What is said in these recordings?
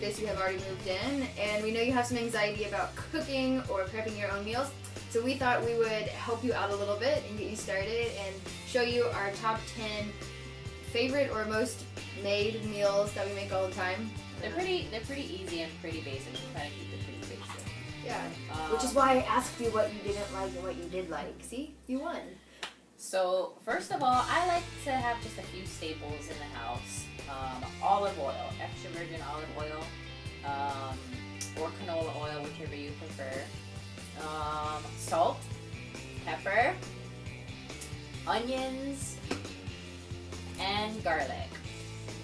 this, you have already moved in, and we know you have some anxiety about cooking or prepping your own meals. So we thought we would help you out a little bit and get you started and show you our top 10 favorite or most made meals that we make all the time. They're pretty easy and pretty basic. We try to keep it pretty basic. Yeah. Which is why I asked you what you didn't like and what you did like. See? You won. So first of all, I like to have just a few staples in the house. Olive oil, extra virgin olive oil, or canola oil, whichever you prefer. Salt, pepper, onions, and garlic.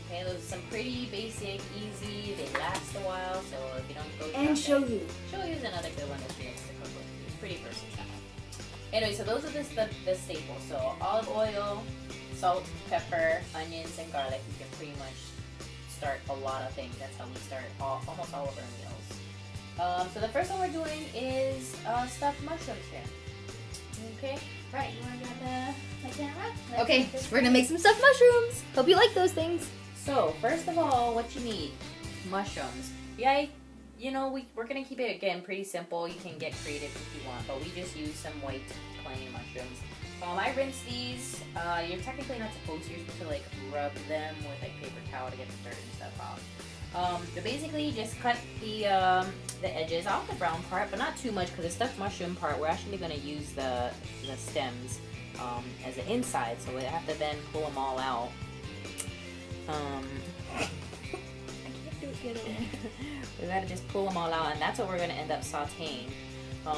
Okay, those are some pretty basic, easy, they last a while, so if you don't go and shoyu. Shoyu is another good one that's to cook with. It's pretty versatile. Anyway, so those are the staples. So olive oil, salt, pepper, onions, and garlic. You can pretty much start a lot of things. That's how we start almost all of our meals. So the first one we're doing is stuffed mushrooms here. Okay, right, you want to grab the camera? Okay, we're gonna make some stuffed mushrooms. Hope you like those things. So first of all, what you need, mushrooms. Yeah, you know, we're gonna keep it again pretty simple. You can get creative if you want, but we just use some white plain mushrooms. I rinse these. You're technically not supposed to. You're supposed to like rub them with like paper towel to get the dirt and stuff off. But basically, just cut the edges off the brown part, but not too much because the stuffed mushroom part, we're actually gonna use the stems as the inside, so we have to then pull them all out. I can't do it the other way. We gotta just pull them all out, and that's what we're gonna end up sauteing.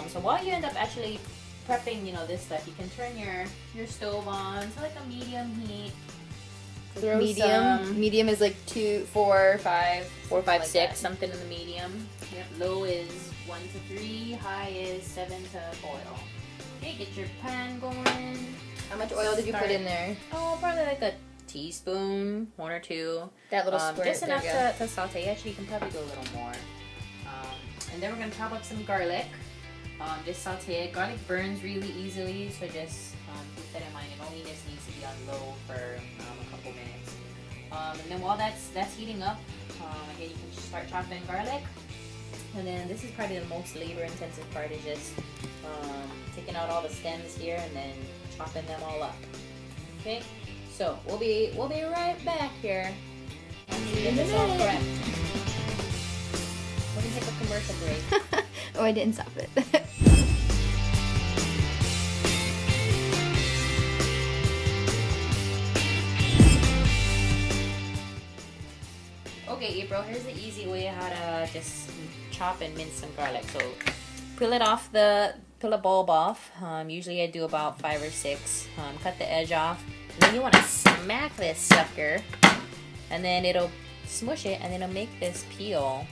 So while you end up actually prepping, you know, this stuff, you can turn your stove on to like a medium heat. Medium is like 2, 4, 5, 4, 5, 6, something in the medium. Yep. Low is 1 to 3, high is 7 to boil. Okay, get your pan going. How much oil did you put in there? Oh, probably like a teaspoon, 1 or 2. That little squirt. Just enough to saute. Actually, you can probably go a little more. And then we're gonna chop up some garlic. Just saute it. Garlic burns really easily, so just keep that in mind. It only just needs to be on low for a couple minutes. And then while that's heating up, again, you can just start chopping garlic. And then this is probably the most labor-intensive part, is just taking out all the stems here and then chopping them all up. Okay, so we'll be right back here. Get this all correct. We're gonna take a commercial break. Oh, I didn't stop it. Okay, April, here's the easy way how to just chop and mince some garlic. So peel the bulb off. Usually I do about 5 or 6. Cut the edge off. And then you want to smack this sucker, and then it'll smush it, and then it'll make this peel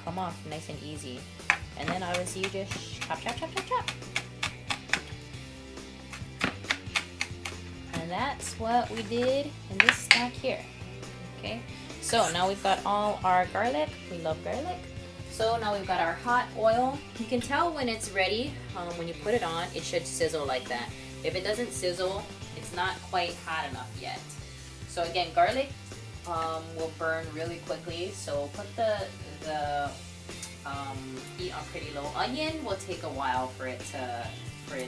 come off nice and easy. And then obviously you just chop, chop, chop, chop, chop. And that's what we did in this stack here. Okay, so now we've got all our garlic. We love garlic. So now we've got our hot oil. You can tell when it's ready. When you put it on, it should sizzle like that. If it doesn't sizzle, it's not quite hot enough yet. So again, garlic will burn really quickly. So put the heat on pretty low. Onion will take a while for it to burn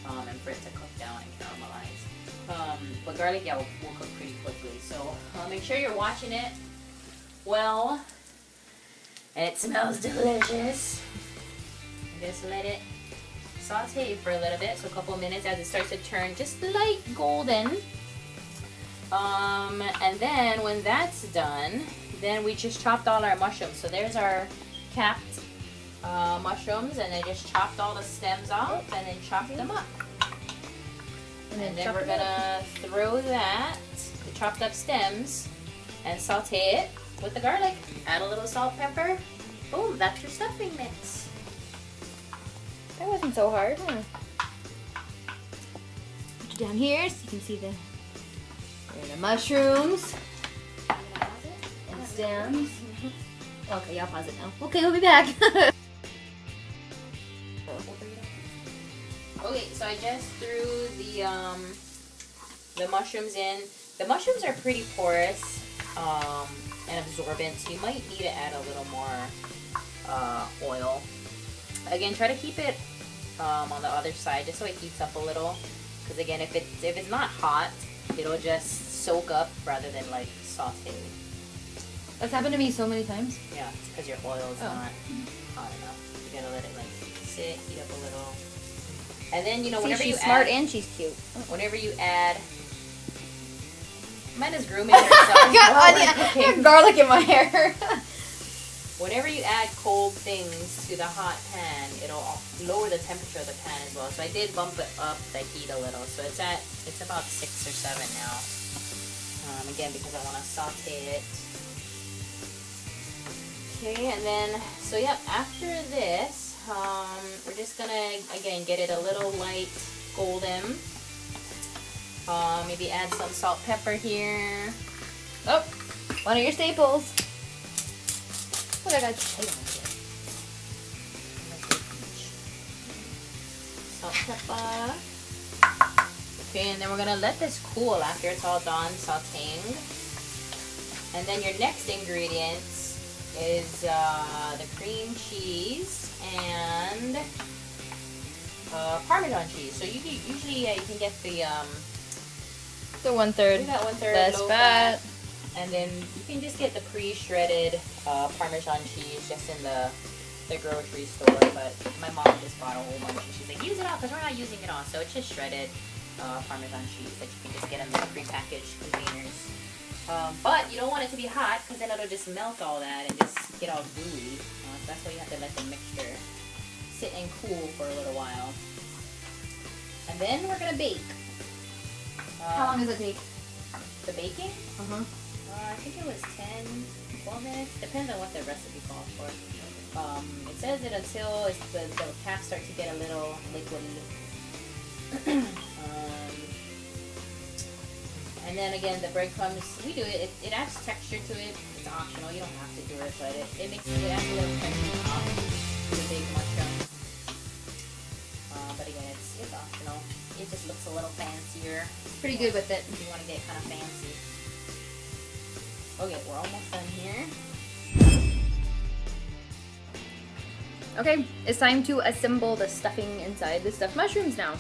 and for it to cook down and caramelize. But garlic, yeah, will cook pretty quickly. So make sure you're watching it well, and it smells delicious. Just let it saute for a little bit, so a couple of minutes as it starts to turn just light golden. And then when that's done, then we just chopped all our mushrooms. So there's our capped mushrooms, and I just chopped all the stems off and then chopped them up. And then we're gonna throw that, the chopped up stems, and saute it with the garlic. Add a little salt, pepper. Boom, that's your stuffing mix. That wasn't so hard, huh? Put it down here so you can see the mushrooms and stems. Okay, y'all pause it now. Okay, we'll be back. Okay, so I just threw the mushrooms in. The mushrooms are pretty porous, and absorbent, so you might need to add a little more oil. Again, try to keep it on the other side just so it heats up a little, because again, if it's not hot, it'll just soak up rather than like saute. That's happened to me so many times. Yeah, it's because your oil is not hot enough. You're gonna let it like sit, heat up a little, and then whenever she's you smart add, and she's cute. whenever you add, Amanda's grooming herself. I got garlic in my hair. Whenever you add cold things to the hot pan, it'll lower the temperature of the pan as well. So I did bump it up the heat a little. So it's about 6 or 7 now. Again, because I want to saute it. Okay, and then, so yep, after this, we're just gonna, again, get it a little light golden. Maybe add some salt, pepper here. Oh, one of your staples. What I got? Salt, pepper. Okay, and then we're gonna let this cool after it's all done sauteing. And then your next ingredients is the cream cheese and Parmesan cheese. So usually you can get the 1/3. that 1/3 best low fat. And then you can just get the pre-shredded Parmesan cheese just in the grocery store. But my mom just bought a whole bunch and she's like, use it all because we're not using it all. So it's just shredded Parmesan cheese that you can just get in the pre-packaged containers. But you don't want it to be hot because then it'll just melt all that and just get all gooey. So that's why you have to let the mixture sit and cool for a little while. And then we're going to bake. How long does it take? The baking? Uh-huh. I think it was 10, 12 minutes. Depends on what the recipe calls for. It says it until the caps start to get a little liquidy. And then again, the breadcrumbs, we do it. It adds texture to it. It's optional. You don't have to do it, but it adds a little texture to the big mushroom. But again, it's optional. It just looks a little fancier. Pretty good with it. If you want to get kind of fancy. Okay, we're almost done here. Okay, it's time to assemble the stuffing inside the stuffed mushrooms now.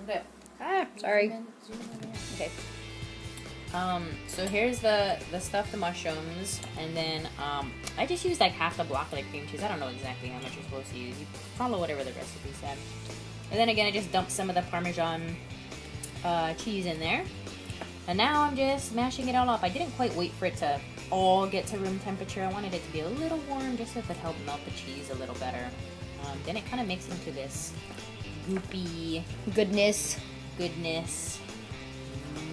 Okay. Ah, sorry. Okay. So here's the stuffed mushrooms, and then I just used like half the block of the cream cheese. I don't know exactly how much you're supposed to use. You follow whatever the recipe said. And then again, I just dumped some of the Parmesan cheese in there. And now I'm just mashing it all up. I didn't quite wait for it to all get to room temperature. I wanted it to be a little warm just so it could help melt the cheese a little better. Then it kind of makes into this goopy Goodness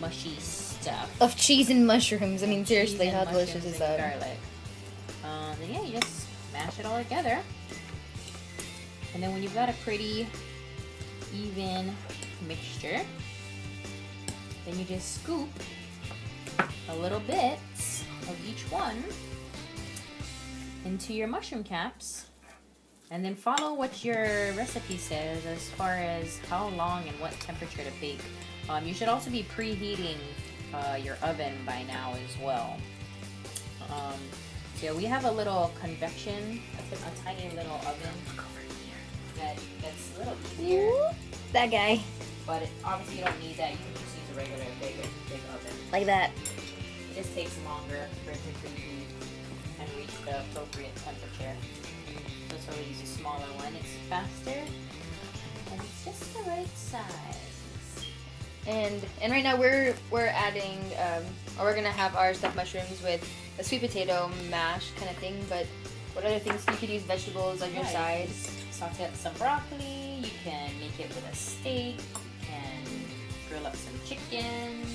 mushy stuff. of cheese and mushrooms. I mean, seriously, Cheese how and delicious mushrooms is and that? garlic. Then yeah, you just mash it all together. And then when you've got a pretty even mixture, then you just scoop a little bit of each one into your mushroom caps, and then follow what your recipe says as far as how long and what temperature to bake. You should also be preheating your oven by now as well. So we have a little convection, a tiny little oven that's a little easier. That guy. But obviously you don't need that. You can just use a regular big oven. Like that. It just takes longer for it to preheat and reach the appropriate temperature. So we use a smaller one. It's faster and it's just the right size. And right now we're adding, or we're gonna have our stuffed mushrooms with a sweet potato mash kind of thing. But what other things? You could use vegetables on your side. Saute up some broccoli. You can make it with a steak. You can grill up some chicken.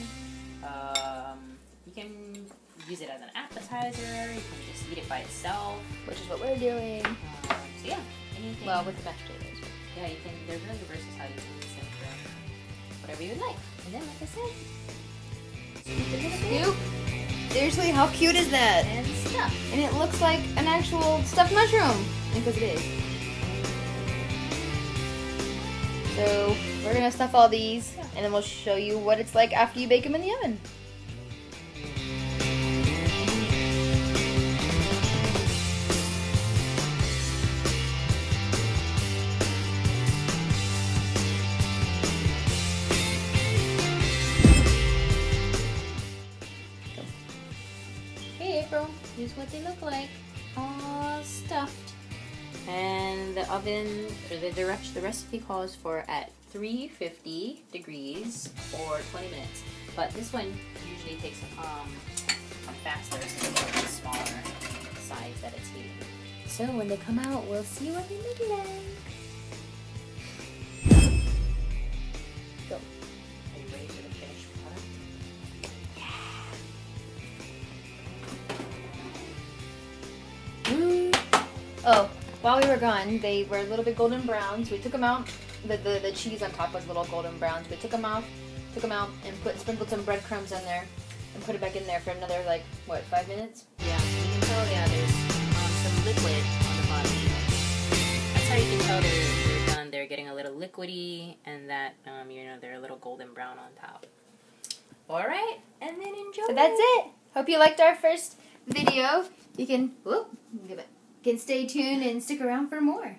You can use it as an appetizer. You can just eat it by itself, Which is what we're doing. so yeah, anything. Well, with the mashed potatoes. Yeah, you can. They're really versatile. You can use them for whatever you would like. And then, like I said, scoop it in a bit Scoop. Seriously, how cute is that? and stuff. And it looks like an actual stuffed mushroom. Because it is. So we're gonna stuff all these, and then we'll show you what it's like after you bake them in the oven. Here's what they look like, all stuffed. And the oven, or the recipe calls for at 350 degrees for 20 minutes. But this one usually takes faster, so it's a smaller size that it's heating. So when they come out, we'll see what they look like. Go. Are you ready for the finished product? Oh, while we were gone, they were a little bit golden browns. We took them out. The cheese on top was little golden browns. We took them out, and sprinkled some breadcrumbs on there, and put it back in there for another, like, what, 5 minutes? Yeah, you can tell, yeah, there's some liquid on the bottom. That's how you can tell they're done. They're getting a little liquidy, and that, you know, they're a little golden brown on top. Alright, and then enjoy. So that's it. Hope you liked our first video. You can stay tuned and stick around for more.